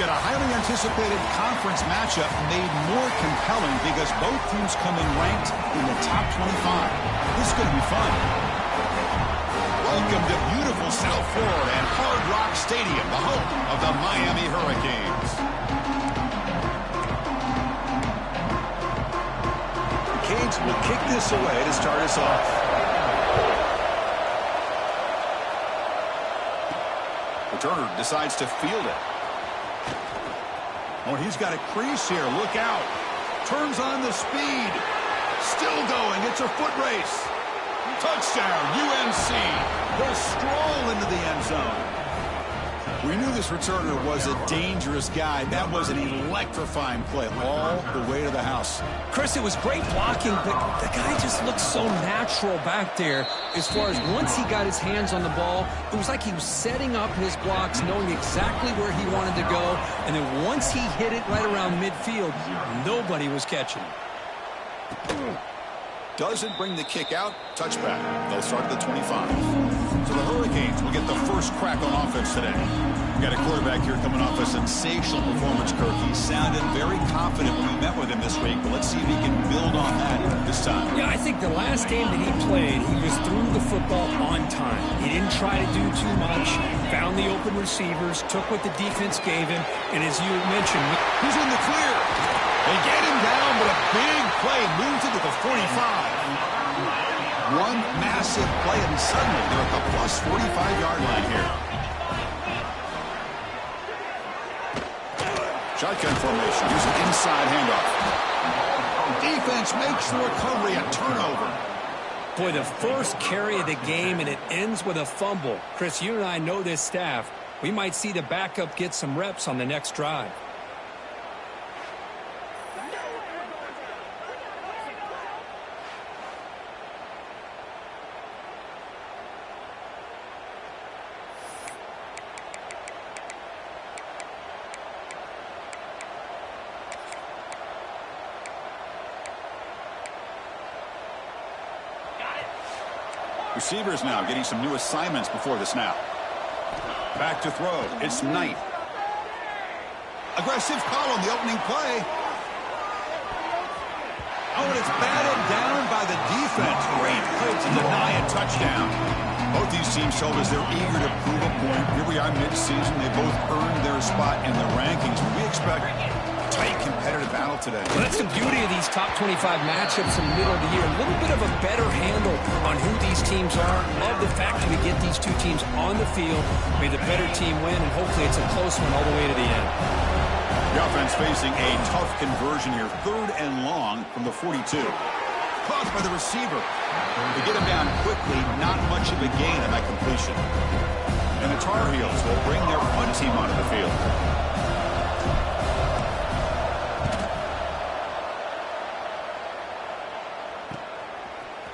got a highly anticipated conference matchup made more compelling because both teams come in ranked in the top 25. This is going to be fun. Welcome to beautiful South Florida and Hard Rock Stadium, the home of the Miami Hurricanes. The Canes will kick this away to start us off. Turner decides to field it. Oh, he's got a crease here. Look out. Turns on the speed. Still going. It's a foot race. Touchdown, UNC. They'll stroll into the end zone. We knew this returner was a dangerous guy. That was an electrifying play all the way to the house. Chris, it was great blocking, but the guy just looked so natural back there as far as once he got his hands on the ball, it was like he was setting up his blocks, knowing exactly where he wanted to go, and then once he hit it right around midfield, nobody was catching him. Doesn't bring the kick out. Touchback. They'll start at the 25. So the Hurricanes will get the first crack on offense today. We've got a quarterback here coming off a sensational performance, Kirk. He sounded very confident when we met with him this week, but let's see if he can build on that this time. Yeah, I think the last game that he played, he was through the football on time. He didn't try to do too much, found the open receivers, took what the defense gave him, and as you mentioned, he's in the clear. They get him down, but a big play moves into the 45. One massive play, and suddenly they're at the plus 45-yard line here. Shotgun formation, using inside handoff. Defense makes the recovery a turnover. Boy, the first carry of the game, and it ends with a fumble. Chris, you and I know this staff. We might see the backup get some reps on the next drive. Receivers now getting some new assignments before the snap. Back to throw. It's Knight. Aggressive call on the opening play. Oh, and it's batted down by the defense. Great play to deny a touchdown. Both these teams told us they're eager to prove a point. Here we are mid-season. They both earned their spot in the rankings. We expect tight competitive battle today. Well, that's the beauty of these top 25 matchups in the middle of the year. A little bit of a better handle on who these teams are. Love the fact that we get these two teams on the field. May the better team win, and hopefully it's a close one all the way to the end. The offense facing a tough conversion here. 3rd and long from the 42. Caught by the receiver. To get him down quickly, not much of a gain on that completion. And the Tar Heels will bring their punt team onto the field.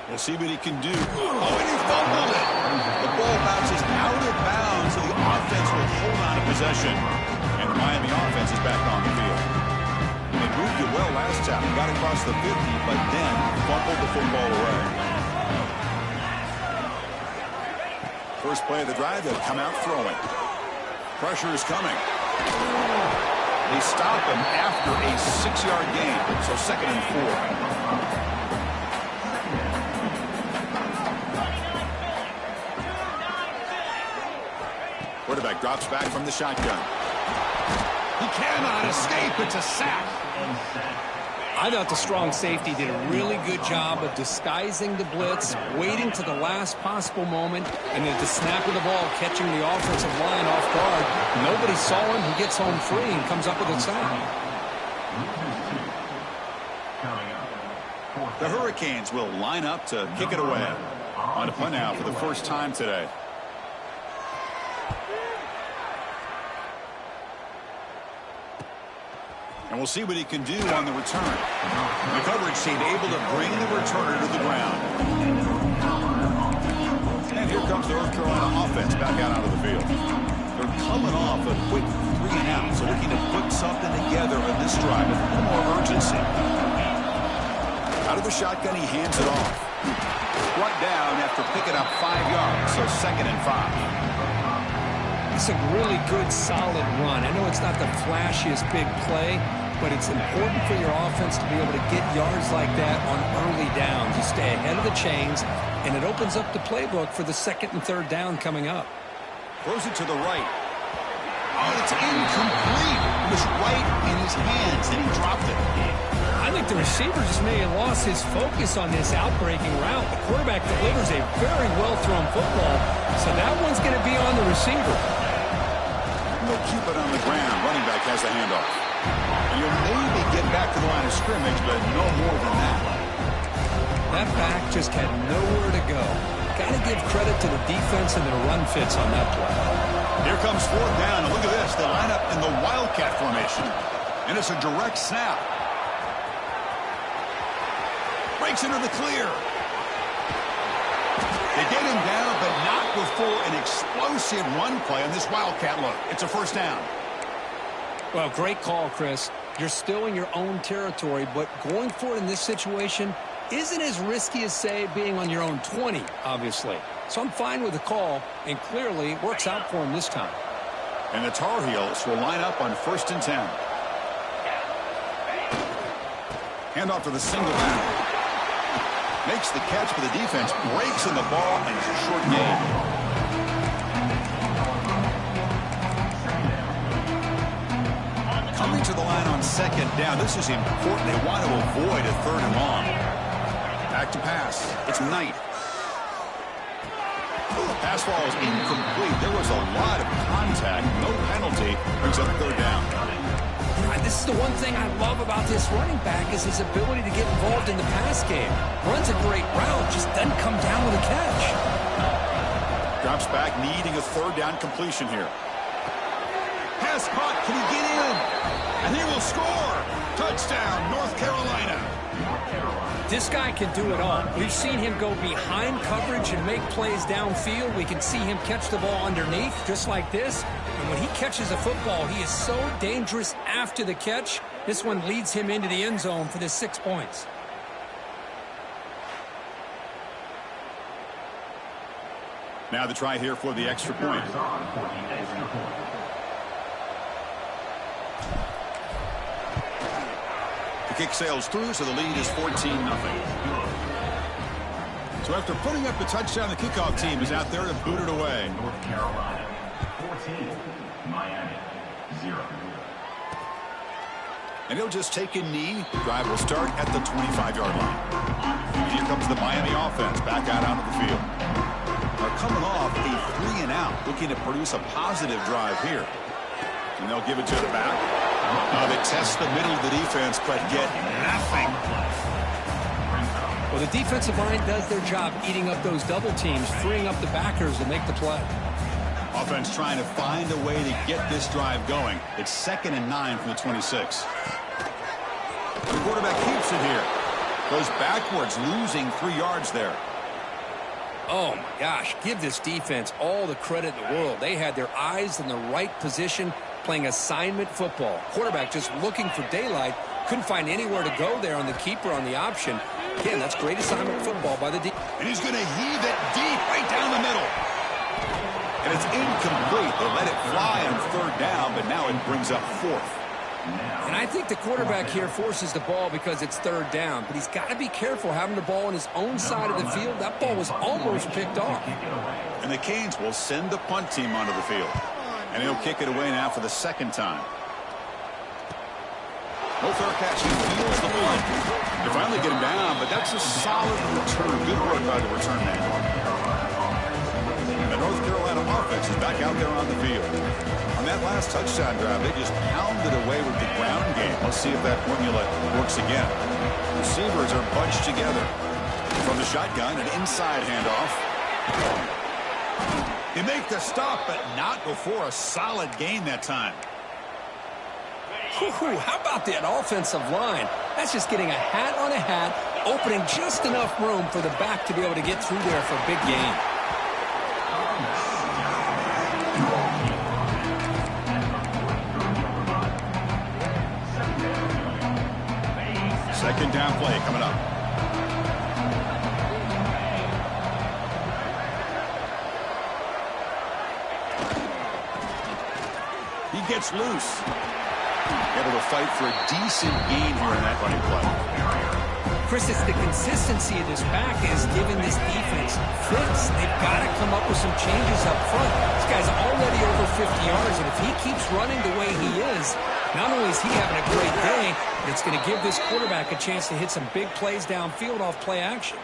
We'll see what he can do. Oh, and he fumbled it. The ball bounces out of bounds, so the offense will hold on to possession. And the Miami offense is back on the field. They moved it well last time. Got across the 50, but then fumbled the football away. First play of the drive, they'll come out throwing. Pressure is coming. They stop him after a 6-yard gain, so 2nd and 4. Quarterback drops back from the shotgun. He cannot escape. It's a sack. I thought the strong safety did a really good job of disguising the blitz, waiting to the last possible moment, and then at the snap of the ball, catching the offensive line off guard. Nobody saw him. He gets home free and comes up with a sack. The Hurricanes will line up to kick it away. On a punt now for the first time today. And we'll see what he can do on the return. The coverage seemed able to bring the returner to the ground. And here comes the North Carolina offense back out onto the field. They're coming off a quick 3-and-out, so looking to put something together on this drive with a little more urgency. Out of the shotgun, he hands it off. Brought down after picking up 5 yards, so 2nd and 5. It's a really good, solid run. I know it's not the flashiest big play, but it's important for your offense to be able to get yards like that on early downs. You stay ahead of the chains, and it opens up the playbook for the second and third down coming up. Throws it to the right. Oh, it's incomplete. It was right in his hands, and he dropped it. I think the receiver just may have lost his focus on this outbreaking route. The quarterback delivers a very well-thrown football, so that one's going to be on the receiver. We'll keep it on the ground. Running back has the handoff. And you'll maybe get back to the line of scrimmage, but no more than that. That back just had nowhere to go. Got to give credit to the defense and their run fits on that play. Here comes fourth down, and look at this. They line up in the Wildcat formation. And it's a direct snap. Breaks into the clear. They get him down, but not before an explosive run play on this Wildcat look. It's a first down. Well, great call, Chris. You're still in your own territory, but going for it in this situation isn't as risky as, say, being on your own 20, obviously. So I'm fine with the call, and clearly it works out for him this time. And the Tar Heels will line up on 1st and 10. Handoff to the single back. Makes the catch for the defense, breaks in the ball, and it's a short gain. Coming to the line on 2nd down. This is important. They want to avoid a 3rd and long. Back to pass. It's Knight. Pass ball is incomplete. There was a lot of contact. No penalty. Brings up 3rd down. This is the one thing I love about this running back is his ability to get involved in the pass game. Runs a great route, just doesn't come down with a catch. Drops back, needing a 3rd down completion here. Pass caught. Can he get in? And he will score. Touchdown, North Carolina. This guy can do it all. We've seen him go behind coverage and make plays downfield. We can see him catch the ball underneath, just like this. And when he catches a football, he is so dangerous after the catch. This one leads him into the end zone for the 6 points. Now the try here for the extra point. The kick sails through, so the lead is 14-0. So after putting up the touchdown, the kickoff team is out there to boot it away. North Carolina, 14, Miami, 0. And he'll just take a knee. The drive will start at the 25-yard line. And here comes the Miami offense back out onto the field. Are coming off a 3-and-out, looking to produce a positive drive here. And they'll give it to the back. They test the middle of the defense, but get nothing. Well, the defensive line does their job eating up those double teams, freeing up the backers to make the play. Offense trying to find a way to get this drive going. It's 2nd and 9 from the 26. The quarterback keeps it here. Goes backwards, losing 3 yards there. Oh, my gosh. Give this defense all the credit in the world. They had their eyes in the right position, playing assignment football. Quarterback just looking for daylight. Couldn't find anywhere to go there on the keeper on the option. Again, that's great assignment football by the defense. And he's going to heave it deep right down the middle. And it's incomplete. They let it fly on 3rd down, but now it brings up 4th. And I think the quarterback here forces the ball because it's 3rd down. But he's got to be careful having the ball on his own side of the field. That ball was almost picked off. And the Canes will send the punt team onto the field. And he'll kick it away now for the 2nd time. No fair catch. He feels the punt. They finally get him down, but that's a solid return. Good work by the return man. And the North Carolina offense is back out there on the field. On that last touchdown drive, they just pounded away with the ground game. Let's see if that formula works again. Receivers are bunched together. From the shotgun, an inside handoff. They make the stop, but not before a solid gain that time. How about that offensive line? That's just getting a hat on a hat, opening just enough room for the back to be able to get through there for a big gain. Second down play coming up. He gets loose. Able to fight for a decent gain here in that running play. Chris, it's the consistency of this back is giving this defense fits. They've got to come up with some changes up front. This guy's already over 50 yards, and if he keeps running the way he is, not only is he having a great day, but it's going to give this quarterback a chance to hit some big plays downfield off play action.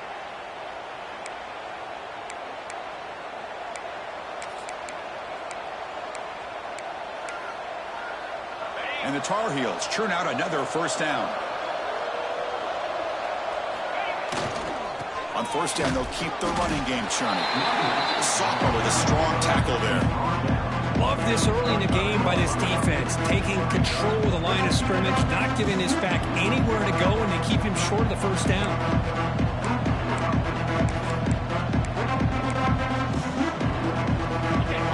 And the Tar Heels churn out another first down. On first down, they'll keep the running game churning. Sophomore with a strong tackle there. Love this early in the game by this defense, taking control of the line of scrimmage, not giving this back anywhere to go, and they keep him short of the first down.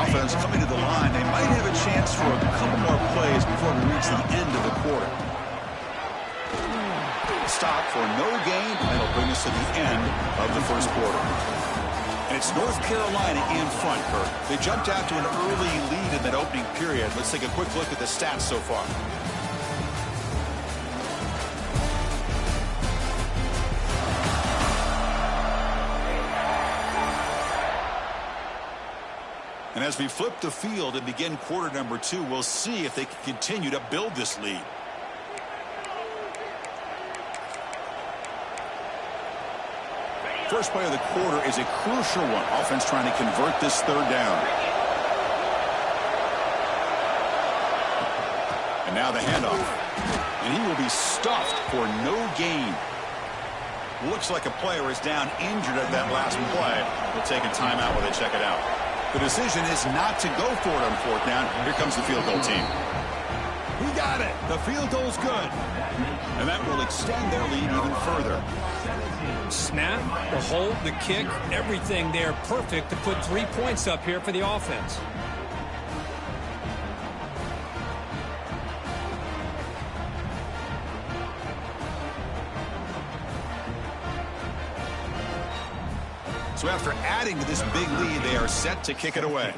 Offense coming to the line. They might have a chance for a couple more plays before we reach the end of the quarter. Stop for no gain, and it'll bring us to the end of the first quarter. And it's North Carolina in front, Kurt. They jumped out to an early lead in that opening period. Let's take a quick look at the stats so far. And as we flip the field and begin quarter number 2, we'll see if they can continue to build this lead. First play of the quarter is a crucial one. Offense trying to convert this third down. And now the handoff. And he will be stuffed for no gain. Looks like a player is down injured at that last play. They'll take a timeout while they check it out. The decision is not to go for it on fourth down. Here comes the field goal team. He got it. The field goal's good. And that will extend their lead even further. Snap, the hold, the kick, everything there perfect to put 3 points up here for the offense. So after adding to this big lead, they are set to kick it away.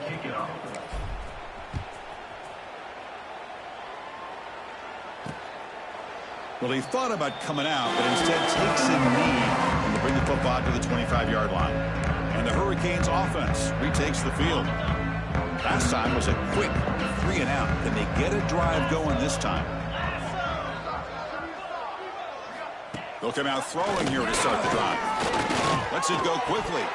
Well, he thought about coming out, but instead takes a knee and to bring the football to the 25-yard line. And the Hurricanes offense retakes the field. Last time was a quick 3 and out. Can they get a drive going this time? They'll come out throwing here to start the drive. Lets it go quickly.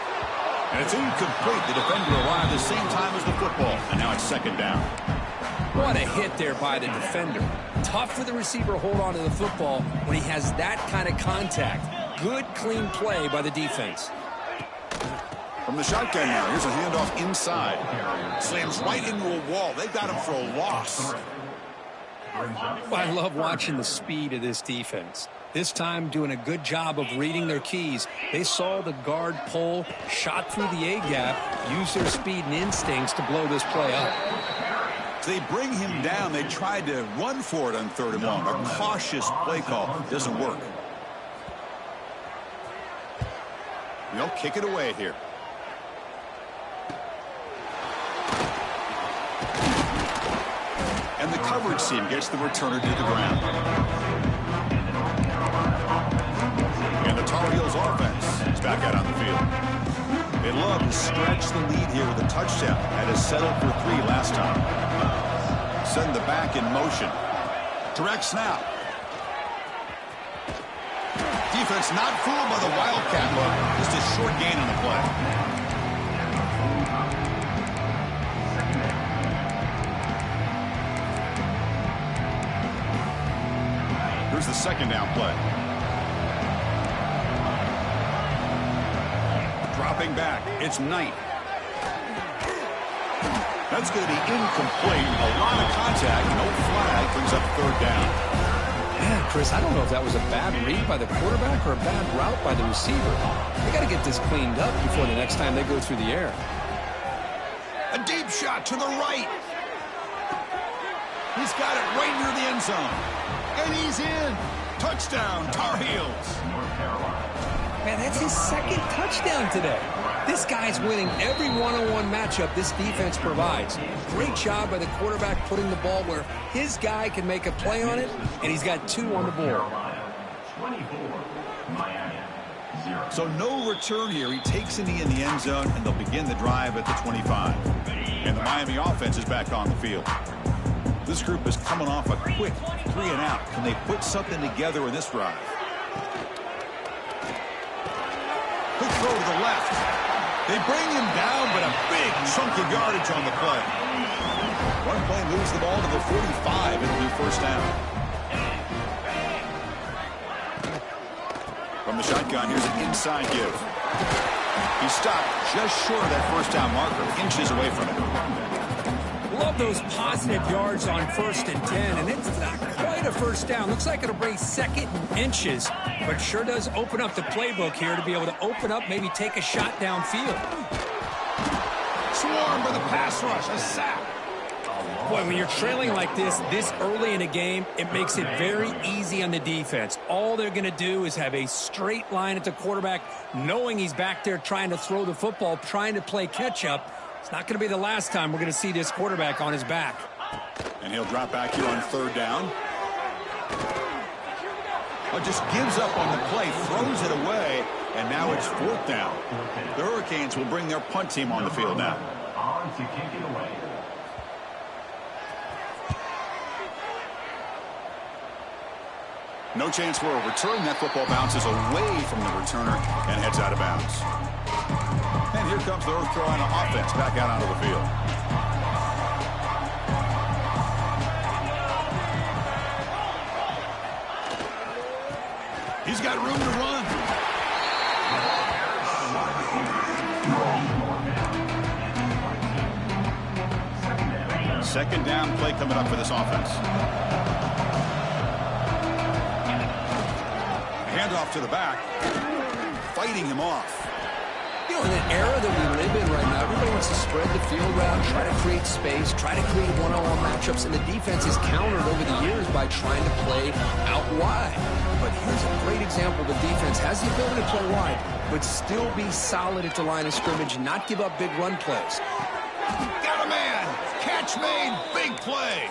And it's incomplete. The defender arrived the same time as the football. And now it's second down. What a hit there by the defender. Tough for the receiver to hold on to the football when he has that kind of contact. Good, clean play by the defense. From the shotgun now, here's a handoff inside. Slams right into a wall. They got him for a loss. I love watching the speed of this defense. This time doing a good job of reading their keys. They saw the guard pull, shot through the A-gap, used their speed and instincts to blow this play up. They bring him down. They tried to run for it on 3rd and 1. A cautious play call doesn't work. They'll kick it away here. And the coverage team gets the returner to the ground. And the Tar Heels offense is back out on the field. They love to stretch the lead here with a touchdown. Had to settle for 3 last time. Send the back in motion. Direct snap. Defense not fooled by the Wildcat look. Just a short gain on the play. Here's the second down play. Dropping back. It's Knight. That's going to be incomplete. A lot of contact. No flag. Brings up 3rd down. Yeah, Chris, I don't know if that was a bad read by the quarterback or a bad route by the receiver. They got to get this cleaned up before the next time they go through the air. A deep shot to the right. He's got it right near the end zone. And he's in. Touchdown, Tar Heels. Man, that's his 2nd touchdown today. This guy's winning every one-on-one matchup this defense provides. Great job by the quarterback putting the ball where his guy can make a play on it, and he's got 2 on the board. 24, Miami, 0. So no return here. He takes a knee in the end zone, and they'll begin the drive at the 25. And the Miami offense is back on the field. This group is coming off a quick 3-and-out. Can they put something together in this drive? Quick throw to the left. They bring him down, but a big chunk of yardage on the play. One play moves the ball to the 45. It'll be first down. From the shotgun, here's an inside give. He stopped just short of that first down marker, inches away from it. Love those positive yards on 1st and 10, and it's not quite a first down. Looks like it'll bring 2nd and inches, but it sure does open up the playbook here to be able to open up, maybe take a shot downfield. Swarm by the pass rush, a sack. Boy, when you're trailing like this early in a game, it makes it very easy on the defense. All they're going to do is have a straight line at the quarterback, knowing he's back there trying to throw the football, trying to play catch-up. It's not going to be the last time we're going to see this quarterback on his back. And he'll drop back here on 3rd down. Oh, just gives up on the play, throws it away, and now it's 4th down. The Hurricanes will bring their punt team on the field now. On to kick it away. No chance for a return. That football bounces away from the returner and heads out of bounds. And here comes the North Carolina offense back out onto the field. He's got room to run. Second down play coming up for this offense. Handoff to the back, fighting him off. You know, in the era that we live in right now, everybody wants to spread the field around, try to create space, try to create one-on-one matchups, and the defense is countered over the years by trying to play out wide. But here's a great example. The defense has the ability to play wide, but still be solid at the line of scrimmage and not give up big run plays. Got a man. Catch made. Big play.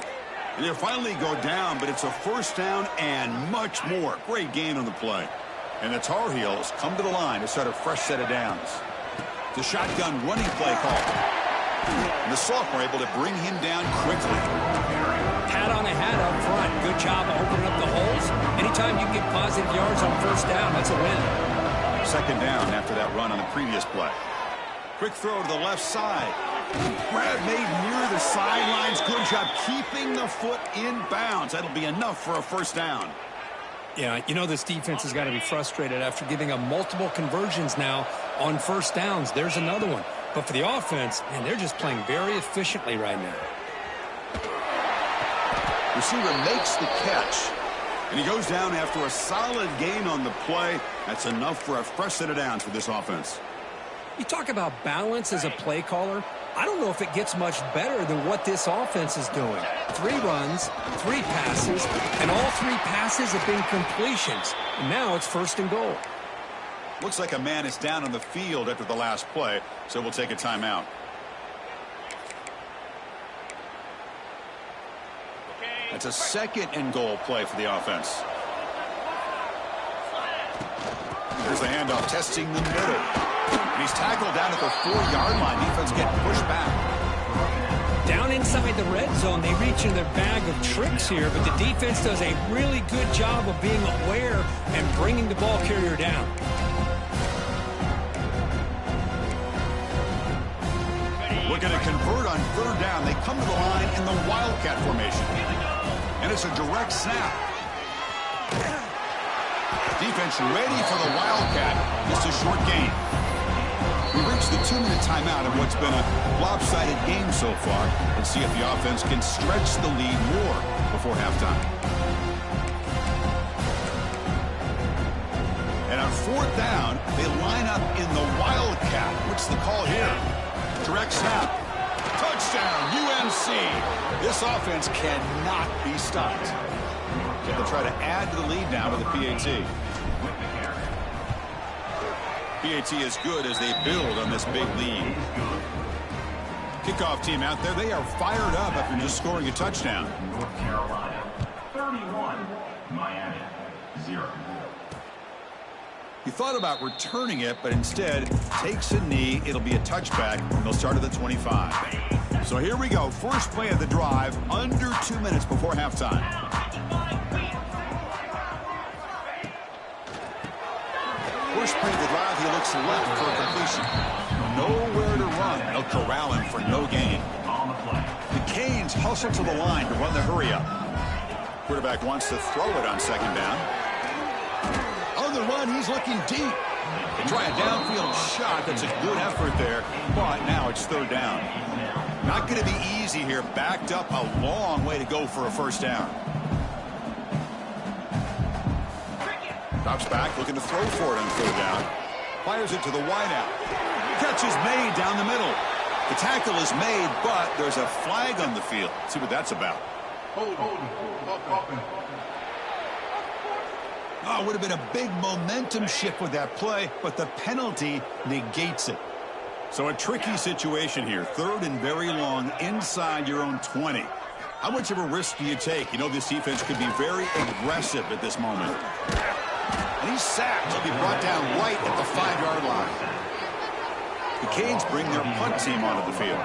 And they finally go down, but it's a first down and much more. Great gain on the play. And the Tar Heels come to the line to start a fresh set of downs. The shotgun running play call. And the sophomore able to bring him down quickly. Pat on a hat up front. Good job of opening up the holes. Anytime you can get positive yards on first down, that's a win. Second down after that run on the previous play. Quick throw to the left side. Grab made near the sidelines. Good job keeping the foot in bounds. That'll be enough for a first down. Yeah, you know this defense has got to be frustrated after giving up multiple conversions now on first downs. There's another one. But for the offense, man, they're just playing very efficiently right now. Receiver makes the catch. And he goes down after a solid gain on the play. That's enough for a fresh set of downs for this offense. You talk about balance as a play caller. I don't know if it gets much better than what this offense is doing. 3 runs, 3 passes, and all 3 passes have been completions. And now it's 1st and goal. Looks like a man is down on the field after the last play, so we'll take a timeout. That's a 2nd and goal play for the offense. There's the handoff, testing the middle. And he's tackled down at the 4-yard line. Defense getting pushed back. Down inside the red zone, they reach in their bag of tricks here, but the defense does a really good job of being aware and bringing the ball carrier down. Looking to convert on 3rd down. They come to the line in the Wildcat formation. And it's a direct snap. Defense ready for the Wildcat. Just a short gain. We reached the 2-minute timeout of what's been a lopsided game so far. Let's see if the offense can stretch the lead more before halftime. And on 4th down, they line up in the Wildcat. What's the call here? Direct snap. Touchdown, UNC. This offense cannot be stopped. They'll try to add to the lead now with the PAT. PAT is good as they build on this big lead. Kickoff team out there, they are fired up after just scoring a touchdown. North Carolina 31, Miami 0. He thought about returning it, but instead takes a knee. It'll be a touchback. They'll start at the 25. So here we go. First play of the drive, under 2 minutes before halftime. First play of the drive, he looks left for a completion. Nowhere to run. They'll corral him for no gain. On the play. The Canes hustle to the line to run the hurry up. Quarterback wants to throw it on second down. On the run, he's looking deep. They try a downfield shot. That's a good effort there, but now it's third down. Not going to be easy here. Backed up a long way to go for a first down. Drops back, looking to throw for it on third down. Fires it to the wideout. Catch is made down the middle. The tackle is made, but there's a flag on the field. Let's see what that's about. Oh, it would have been a big momentum shift with that play, but the penalty negates it. So a tricky situation here. Third and very long inside your own 20. How much of a risk do you take? You know this defense could be very aggressive at this moment. And he's sacked. He'll be brought down right at the 5-yard line. The Canes bring their punt team onto the field.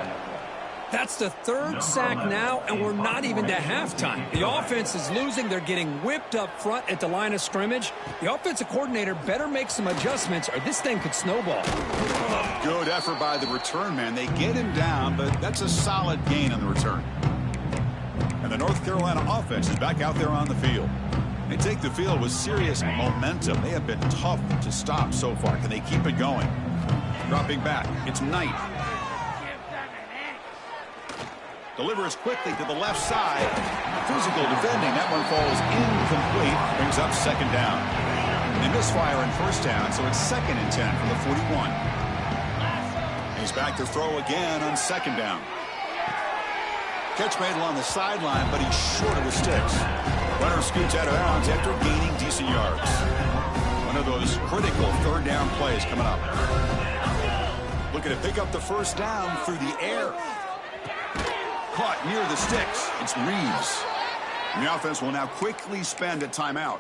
That's the third sack now, and we're not even to halftime. The offense is losing. They're getting whipped up front at the line of scrimmage. The offensive coordinator better make some adjustments, or this thing could snowball. Good effort by the return man. They get him down, but that's a solid gain on the return. And the North Carolina offense is back out there on the field. They take the field with serious momentum. They have been tough to stop so far. Can they keep it going? Dropping back. It's Knight. Delivers quickly to the left side. Physical defending. That one falls incomplete. Brings up second down. They misfire in first down, so it's 2nd and 10 from the 41. He's back to throw again on second down. Catch made along the sideline, but he's short of the sticks. Runner scoots out of bounds after gaining decent yards. One of those critical third down plays coming up. Looking to pick up the first down through the air. Caught near the sticks. It's Reeves. And the offense will now quickly spend a timeout.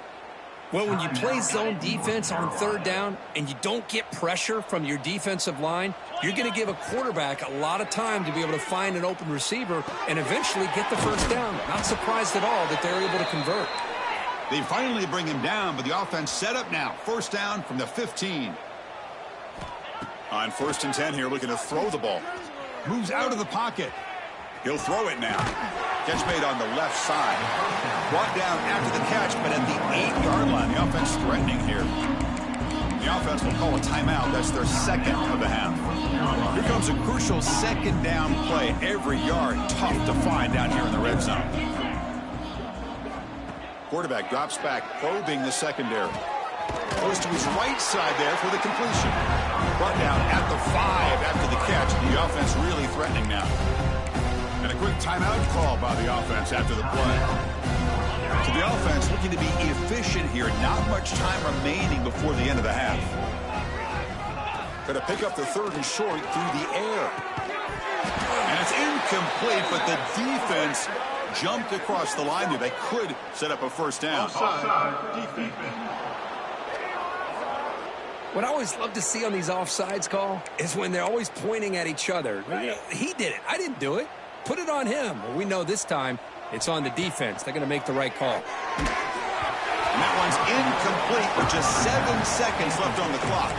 Well, when you play zone defense on third down and you don't get pressure from your defensive line, you're going to give a quarterback a lot of time to be able to find an open receiver and eventually get the first down. Not surprised at all that they're able to convert. They finally bring him down, but the offense set up now. First down from the 15. On 1st and 10 here, looking to throw the ball. Moves out of the pocket. He'll throw it now. Catch made on the left side. Brought down after the catch, but at the 8-yard line. The offense threatening here. The offense will call a timeout. That's their second of the half. Here comes a crucial second down play. Every yard tough to find down here in the red zone. Quarterback drops back, probing the secondary. Goes to his right side there for the completion. Brought down at the 5 after the catch. The offense really threatening now. And a quick timeout call by the offense after the play. So the offense looking to be efficient here. Not much time remaining before the end of the half. Going to pick up the 3rd and short through the air. And it's incomplete, but the defense jumped across the line there. They could set up a first down. What I always love to see on these offsides call is when they're always pointing at each other. He did it. I didn't do it. Put it on him. Well, we know this time it's on the defense. They're going to make the right call. And that one's incomplete with just 7 seconds left on the clock.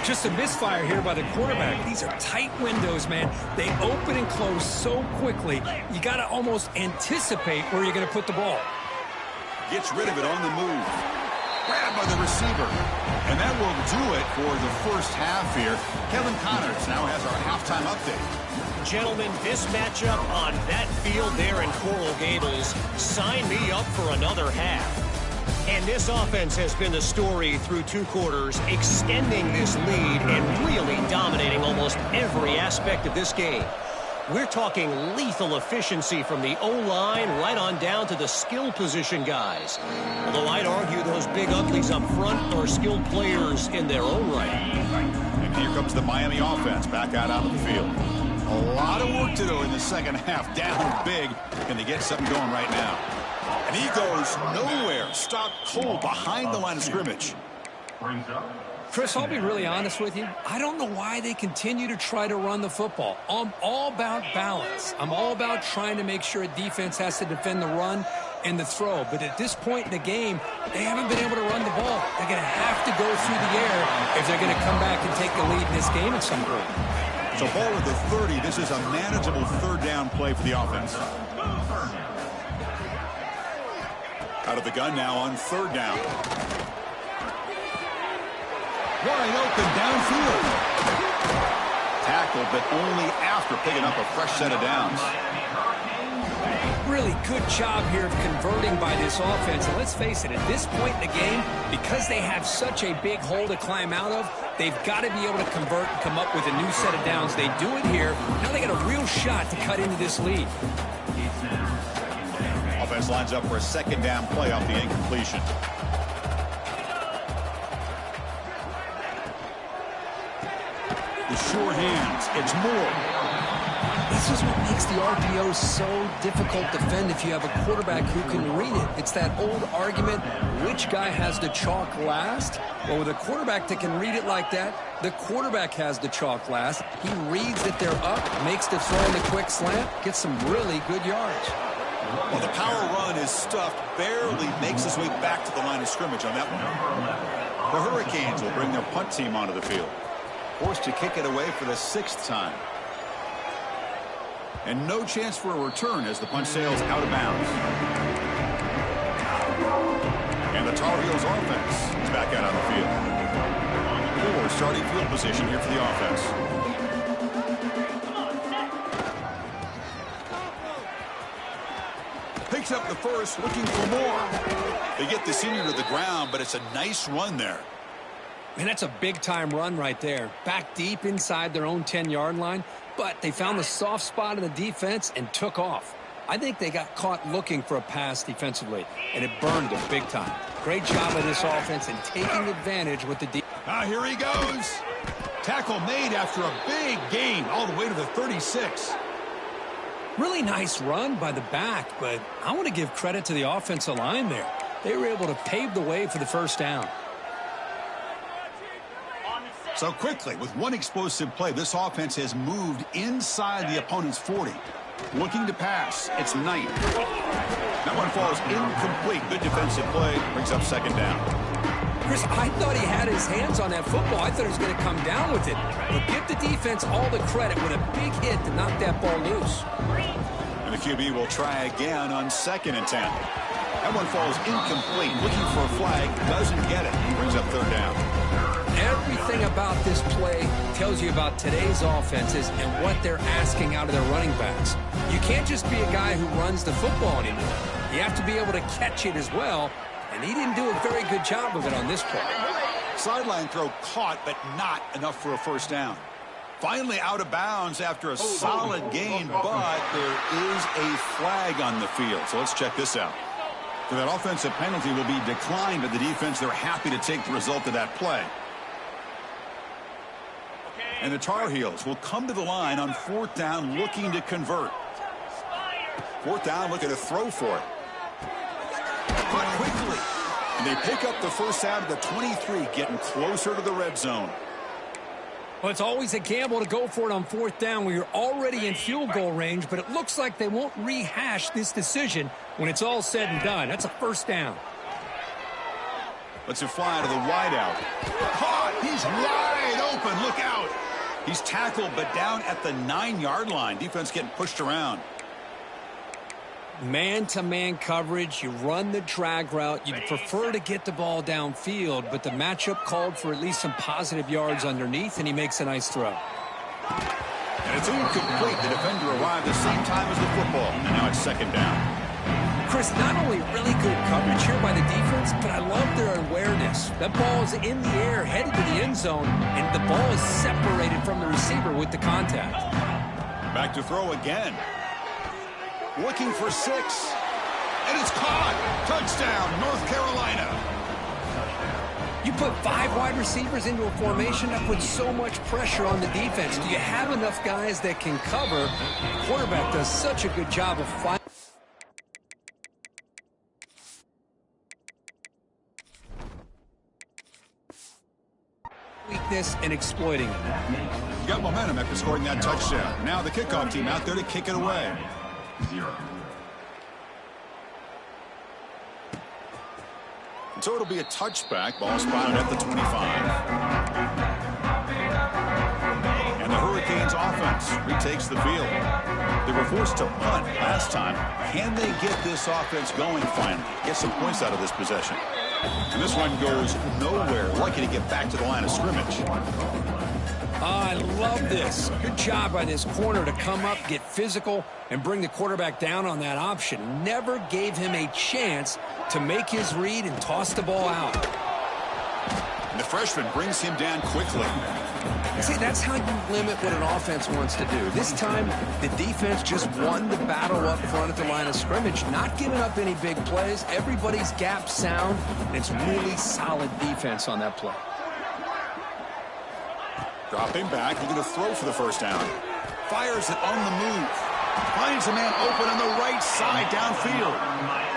Just a misfire here by the quarterback. These are tight windows, man. They open and close so quickly. You got to almost anticipate where you're going to put the ball. Gets rid of it on the move. Grabbed by the receiver. And that will do it for the first half here. Kevin Connors now has our halftime update. Gentlemen, this matchup on that field there in Coral Gables, sign me up for another half. And this offense has been the story through 2 quarters, extending this lead and really dominating almost every aspect of this game. We're talking lethal efficiency from the O-line right on down to the skill position guys. Although I'd argue those big uglies up front are skilled players in their own right. And here comes the Miami offense back out onto the field. A lot of work to do in the second half. Down big. Can they get something going right now? And he goes nowhere. Stopped cold behind the line of scrimmage. Brings up. Chris, I'll be really honest with you. I don't know why they continue to try to run the football. I'm all about balance. I'm all about trying to make sure a defense has to defend the run and the throw. But at this point in the game, they haven't been able to run the ball. They're going to have to go through the air if they're going to come back and take the lead in this game at some point. So ball at the 30. This is a manageable third down play for the offense. Out of the gun now on third down. Wide open downfield. Tackled, but only after picking up a fresh set of downs. Really good job here of converting by this offense. And let's face it, at this point in the game, because they have such a big hole to climb out of, they've got to be able to convert and come up with a new set of downs. They do it here. Now they got a real shot to cut into this lead. Offense lines up for a second down play off the incompletion. The sure hands. It's Moore. This is what makes the RPO so difficult to defend if you have a quarterback who can read it. It's that old argument, which guy has the chalk last? Well, with a quarterback that can read it like that, the quarterback has the chalk last. He reads that they're up, makes the throw in the quick slant, gets some really good yards. Well, the power run is stuffed, barely makes his way back to the line of scrimmage on that one. The Hurricanes will bring their punt team onto the field. Forced to kick it away for the 6th time. And no chance for a return as the punt sails out of bounds. And the Tar Heels offense is back out on the field. Poor starting field position here for the offense. Picks up the first, looking for more. They get the senior to the ground, but it's a nice run there. Man, that's a big-time run right there. Back deep inside their own 10-yard line, but they found the soft spot in the defense and took off. I think they got caught looking for a pass defensively, and it burned them big time. Great job of this offense in taking advantage with the defense. Here he goes. Tackle made after a big gain all the way to the 36. Really nice run by the back, but I want to give credit to the offensive line there. They were able to pave the way for the first down. So quickly, with one explosive play, this offense has moved inside the opponent's 40. Looking to pass. It's Knight. That one falls incomplete. Good defensive play. Brings up second down. Chris, I thought he had his hands on that football. I thought he was going to come down with it. But give the defense all the credit with a big hit to knock that ball loose. And the QB will try again on 2nd and 10. That one falls incomplete. Looking for a flag. Doesn't get it. Brings up third down. Everything about this play tells you about today's offenses and what they're asking out of their running backs. You can't just be a guy who runs the football anymore. You have to be able to catch it as well, and he didn't do a very good job of it on this play. Sideline throw caught, but not enough for a first down. Finally out of bounds after a solid gain, but there is a flag on the field. So let's check this out. So that offensive penalty will be declined by the defense. They're happy to take the result of that play. And the Tar Heels will come to the line on 4th down looking to convert. 4th down looking to throw for it. But quickly. And they pick up the first down of the 23, getting closer to the red zone. Well, it's always a gamble to go for it on 4th down where you're already in field goal range, but it looks like they won't rehash this decision when it's all said and done. That's a first down. Let's it fly to the wideout. Caught! He's wide open. Look out! He's tackled, but down at the 9-yard line. Defense getting pushed around. Man-to-man coverage, you run the drag route. You'd prefer to get the ball downfield, but the matchup called for at least some positive yards underneath, and he makes a nice throw. And it's incomplete. The defender arrived the same time as the football, and now it's second down. Chris, not only really good coverage here by the defense, but I love their awareness. That ball is in the air, headed to the end zone, and the ball is separated from the receiver with the contact. Back to throw again. Looking for 6. And it's caught. Touchdown, North Carolina. You put 5 wide receivers into a formation, that puts so much pressure on the defense. Do you have enough guys that can cover? The quarterback does such a good job of fighting. Weakness and exploiting it. You got momentum after scoring that touchdown. Now the kickoff team out there to kick it away. 0. So it'll be a touchback. Ball spotted at the 25. And the Hurricanes offense retakes the field. They were forced to punt last time. Can they get this offense going finally? Get some points out of this possession. And this one goes nowhere. Lucky to get back to the line of scrimmage. I love this. Good job by this corner to come up, get physical, and bring the quarterback down on that option. Never gave him a chance to make his read and toss the ball out. And the freshman brings him down quickly. See, that's how you limit what an offense wants to do. This time, the defense just won the battle up front at the line of scrimmage, not giving up any big plays. Everybody's gap sound, and it's really solid defense on that play. Dropping back, looking to throw for the first down. Fires it on the move. Finds a man open on the right side downfield.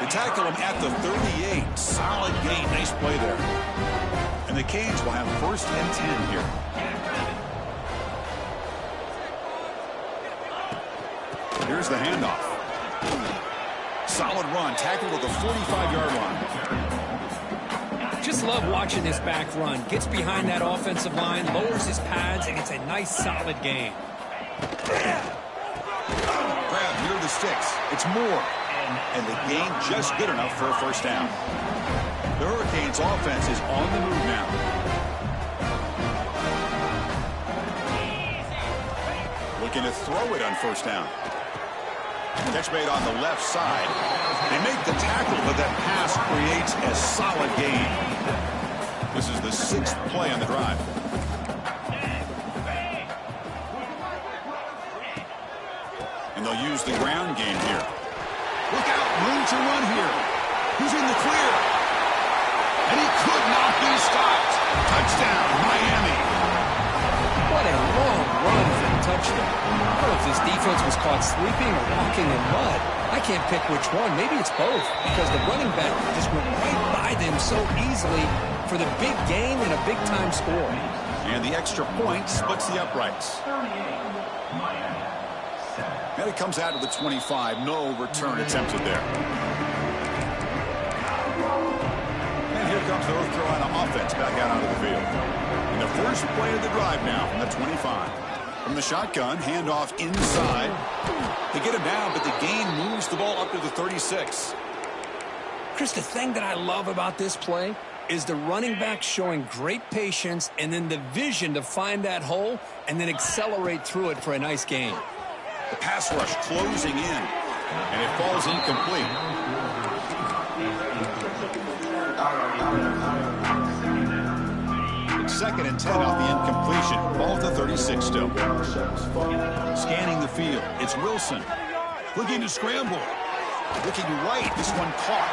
They tackle him at the 38. Solid gain. Nice play there. And the Canes will have 1st and 10 here. Here's the handoff. Solid run. Tackled at the 45-yard line. Just love watching this back run. Gets behind that offensive line, lowers his pads, and it's a nice, solid gain. Grab near the sticks. It's Moore. And the gain just good enough for a first down. The Hurricanes offense is on the move now. Looking to throw it on first down. Catch made on the left side. They make the tackle, but that pass creates a solid gain. This is the 6th play on the drive. And they'll use the ground game here. Look out, room to run here. Who's in the clear? And he could not be stopped. Touchdown, Miami. What a long run for a touchdown. I don't know if this defense was caught sleeping or walking in mud. I can't pick which one. Maybe it's both, because the running back just went right by them so easily for the big gain and a big-time score. And the extra point splits the uprights. And it comes out to the 25. No return attempted there. And here comes the North Carolina offense back out onto the field. And the first play of the drive now from the 25. From the shotgun, handoff inside. They get him down, but the gain moves the ball up to the 36. Chris, the thing that I love about this play is the running back showing great patience and then the vision to find that hole and then accelerate through it for a nice gain. The pass rush closing in, and it falls incomplete. It's 2nd and 10 off the incompletion. Ball at the 36 still. Scanning the field. It's Wilson. Looking to scramble. Looking right. This one caught.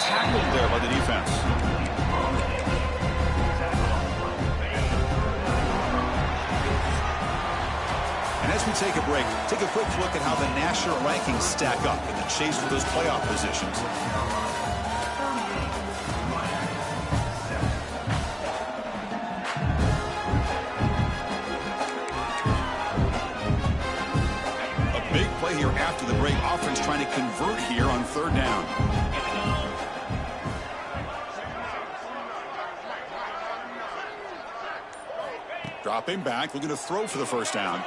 Tackled there by the defense. And as we take a break, take a quick look at how the national rankings stack up in the chase for those playoff positions. A big play here after the break. Offense trying to convert here on 3rd down. Dropping back, looking to throw for the first down.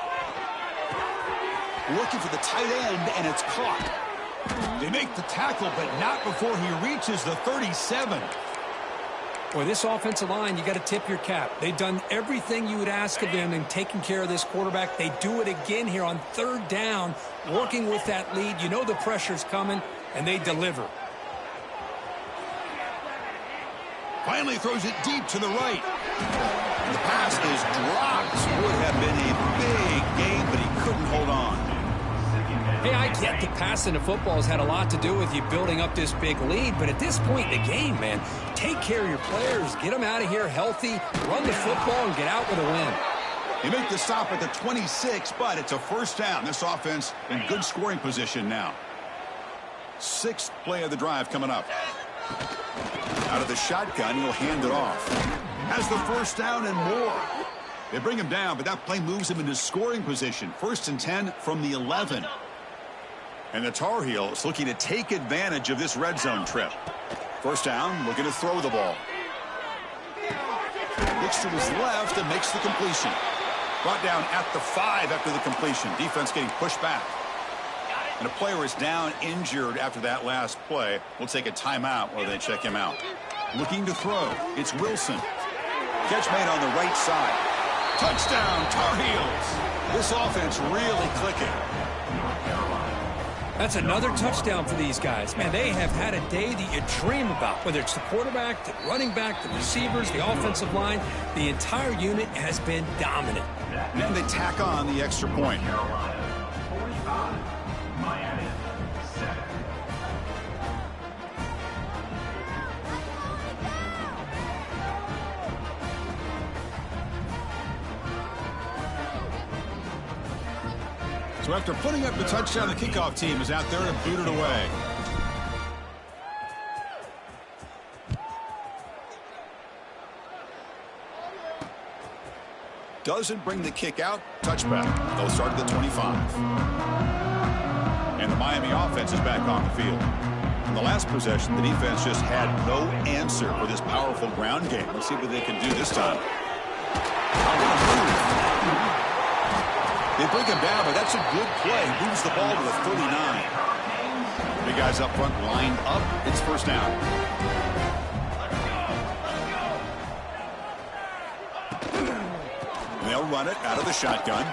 Looking for the tight end, and it's caught. They make the tackle, but not before he reaches the 37. Boy, this offensive line, you got to tip your cap. They've done everything you would ask of them in taking care of this quarterback. They do it again here on 3rd down, working with that lead. You know the pressure's coming, and they deliver. Finally throws it deep to the right. The pass is dropped. Would have been a big gain, but he couldn't hold on. Hey, I get the passing the football has had a lot to do with you building up this big lead, but at this point in the game, man, take care of your players, get them out of here healthy, run the football, and get out with a win. They make the stop at the 26, but it's a first down. This offense in good scoring position now. Sixth play of the drive coming up. Out of the shotgun, he'll hand it off. Has the first down and more. They bring him down, but that play moves him into scoring position. First and 10 from the 11. And the Tar Heels looking to take advantage of this red zone trip. First down, looking to throw the ball. Looks to his left and makes the completion. Brought down at the 5 after the completion. Defense getting pushed back. And a player is down injured after that last play. We'll take a timeout while they check him out. Looking to throw. It's Wilson. Catch made on the right side. Touchdown, Tar Heels. This offense really clicking. That's another touchdown for these guys. Man, they have had a day that you dream about, whether it's the quarterback, the running back, the receivers, the offensive line. The entire unit has been dominant. And they tack on the extra point. Carolina 45, Miami 7. So after putting up the touchdown, the kickoff team is out there to boot it away. Doesn't bring the kick out. Touchback. They'll start at the 25. And the Miami offense is back on the field. In the last possession, the defense just had no answer for this powerful ground game. Let's see what they can do this time. They bring him down, but that's a good play. Moves the ball to the 39. Big guys up front lined up. It's first down. They'll run it out of the shotgun.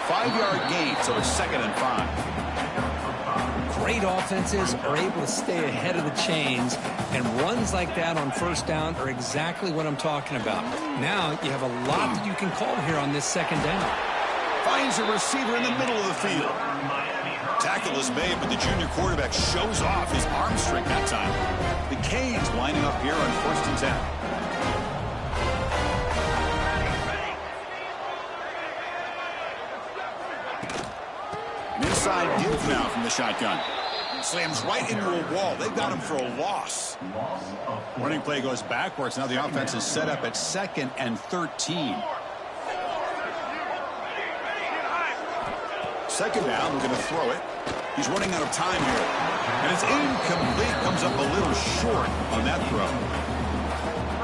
5-yard gain, so it's 2nd and 5. Great offenses are able to stay ahead of the chains, and runs like that on first down are exactly what I'm talking about. Now you have a lot that you can call here on this 2nd down. Finds a receiver in the middle of the field. Tackle is made, but the junior quarterback shows off his arm strength that time. The Canes lining up here on 1st and 10. Inside give now from the shotgun. Slams right into a wall. They've got him for a loss. Running play goes backwards. Now the offense is set up at 2nd and 13. 2nd down. We're going to throw it. He's running out of time here. And it's incomplete. Comes up a little short on that throw.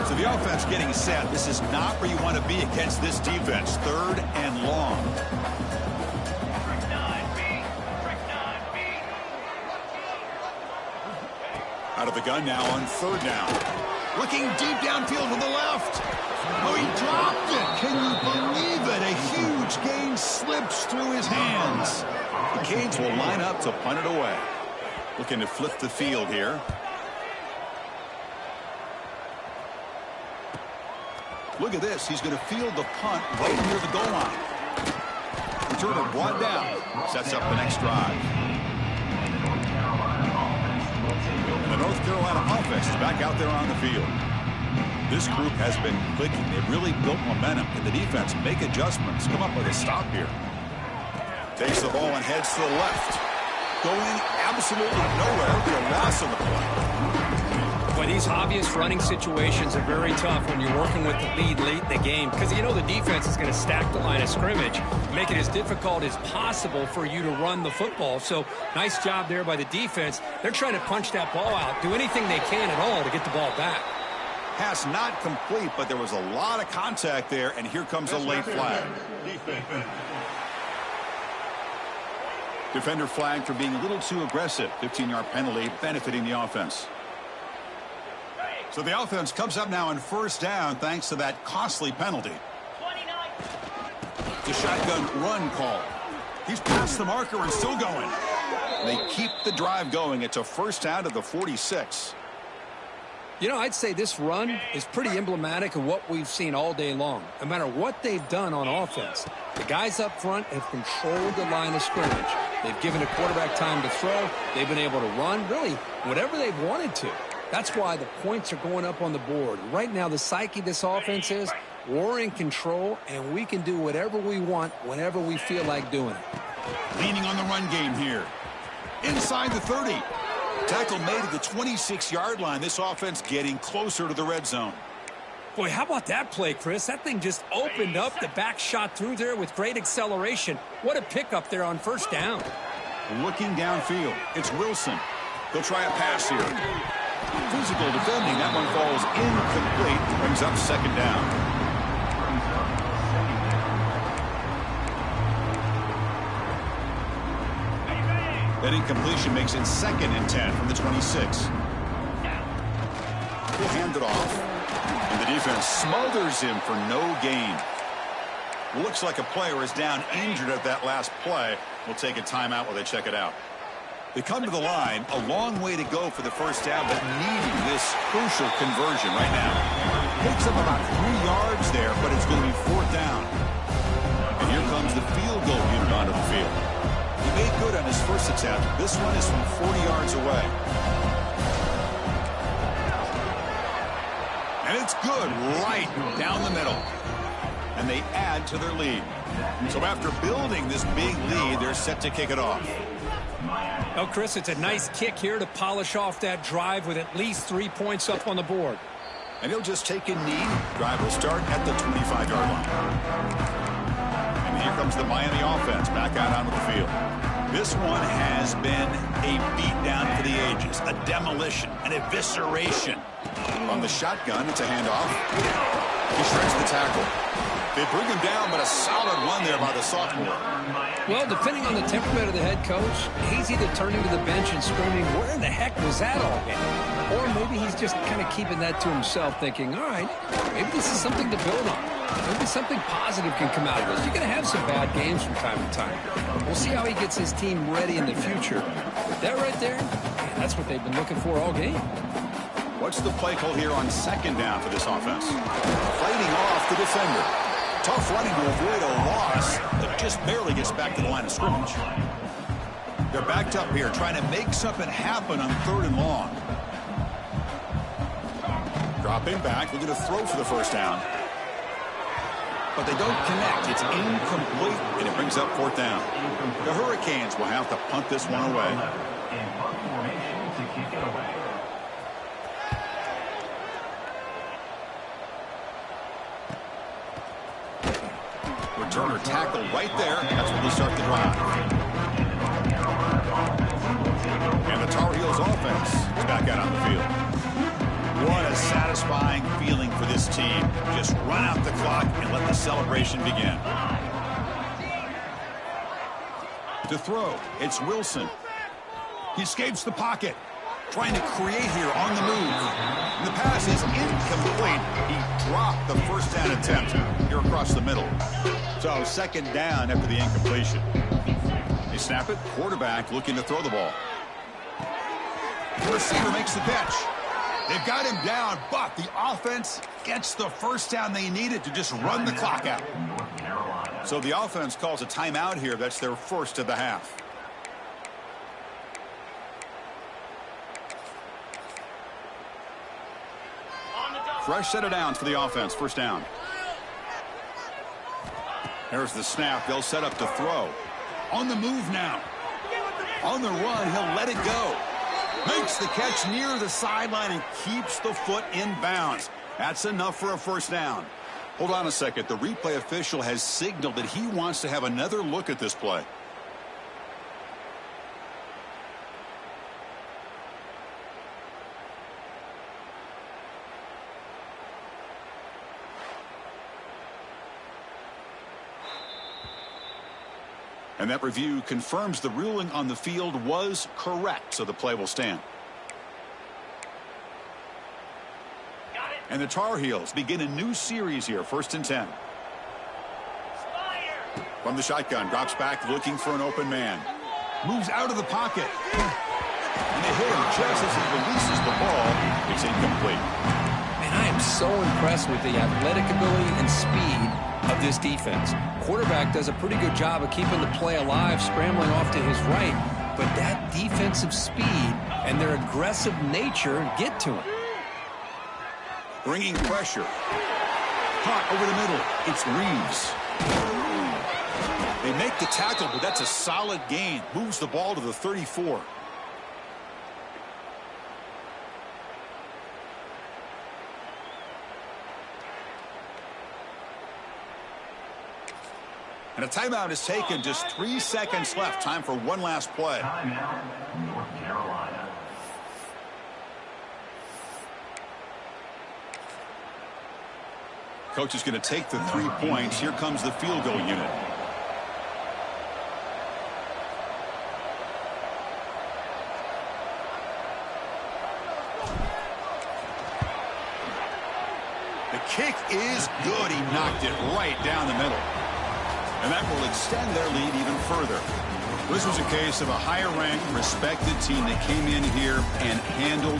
So the offense getting set. This is not where you want to be against this defense. 3rd and long. Out of the gun now on 3rd down. Looking deep downfield to the left. Oh, he dropped it. Can you believe it? A huge gain slips through his hands. The Canes will line up to punt it away. Looking to flip the field here. Look at this. He's going to field the punt right near the goal line. Returner brought down. Sets up the next drive. The North Carolina offense is back out there on the field. This group has been clicking. They've really built momentum. And the defense make adjustments. Come up with a stop here. Takes the ball and heads to the left. Going absolutely nowhere. Be a loss on the play. Boy, these obvious running situations are very tough when you're working with the lead late in the game, because you know the defense is going to stack the line of scrimmage, make it as difficult as possible for you to run the football. So nice job there by the defense. They're trying to punch that ball out, do anything they can at all to get the ball back. Pass not complete, but there was a lot of contact there, and here comes a late flag. Defender flagged for being a little too aggressive. 15-yard penalty benefiting the offense. So the offense comes up now on 1st down thanks to that costly penalty. The shotgun run call. He's past the marker and still going. They keep the drive going. It's a 1st down to the 46. You know, I'd say this run is pretty emblematic of what we've seen all day long. No matter what they've done on offense, the guys up front have controlled the line of scrimmage. They've given a quarterback time to throw. They've been able to run, really, whatever they've wanted to. That's why the points are going up on the board. Right now, the psyche of this offense is we're in control, and we can do whatever we want whenever we feel like doing it. Leaning on the run game here. Inside the 30. Tackle made at the 26-yard line. This offense getting closer to the red zone. Boy, how about that play, Chris? That thing just opened up. The back shot through there with great acceleration. What a pickup there on first down. Looking downfield. It's Wilson. They'll try a pass here. Physical defending. That one falls incomplete. Brings up second down. That incompletion makes it 2nd and 10 from the 26. He'll hand it off. And the defense smothers him for no gain. Looks like a player is down injured at that last play. We'll take a timeout while they check it out. They come to the line. A long way to go for the first down, but needing this crucial conversion right now. Takes up about 3 yards there, but it's going to be 4th down. And here comes the field goal unit onto the field. He made good on his first attempt. This one is from 40 yards away. And it's good right down the middle. And they add to their lead. So after building this big lead, they're set to kick it off. Oh, Chris, it's a nice kick here to polish off that drive with at least 3 points up on the board. And he'll just take a knee. Drive will start at the 25-yard line. And here comes the Miami offense back out onto the field. This one has been a beatdown for the ages, a demolition, an evisceration. On the shotgun, it's a handoff. He shreds the tackle. They bring him down, but a solid one there by the sophomore. Well, depending on the temperament of the head coach, he's either turning to the bench and screaming, where in the heck was that all game? Or maybe he's just kind of keeping that to himself, thinking, all right, maybe this is something to build on. Maybe something positive can come out of this. You're going to have some bad games from time to time. We'll see how he gets his team ready in the future. But that right there, man, that's what they've been looking for all game. What's the play call here on 2nd down for this offense? Fighting off the defender. Tough running to avoid a loss that just barely gets back to the line of scrimmage. They're backed up here trying to make something happen on 3rd and long. Dropping back, looking to throw for the first down. But they don't connect. It's incomplete, and it brings up 4th down. The Hurricanes will have to punt this one away. In punt formation to kick it away. Returner tackle right there. That's when they start the drive. And the Tar Heels offense is back out on the field. What a satisfying feeling for this team. Just run out the clock and let the celebration begin. To throw, it's Wilson. He escapes the pocket. Trying to create here on the move. And the pass is incomplete. He dropped the first down attempt here across the middle. So 2nd down after the incompletion. They snap it. Quarterback looking to throw the ball. The receiver makes the catch. They've got him down, but the offense gets the first down they needed to just run the clock out. So the offense calls a timeout here. That's their first of the half. Fresh set of downs for the offense. First down. There's the snap. They'll set up to throw. On the move now. On the run, he'll let it go. Makes the catch near the sideline and keeps the foot in bounds. That's enough for a first down. Hold on a second. The replay official has signaled that he wants to have another look at this play. And that review confirms the ruling on the field was correct, so the play will stand. And the Tar Heels begin a new series here, 1st and 10. From the shotgun, drops back looking for an open man. Moves out of the pocket. And they hit him just as he releases the ball. It's incomplete. Man, I am so impressed with the athletic ability and speed of this defense. Quarterback does a pretty good job of keeping the play alive, scrambling off to his right, but that defensive speed and their aggressive nature get to him. Bringing pressure. Caught over the middle. It's Reeves. They make the tackle, but that's a solid gain. Moves the ball to the 34. And a timeout is taken. Just 3 seconds left. Time for one last play. Timeout, North Carolina. Coach is going to take the 3 points. Here comes the field goal unit. The kick is good. He knocked it right down the middle. And that will extend their lead even further. This was a case of a higher-ranked, respected team that came in here and handled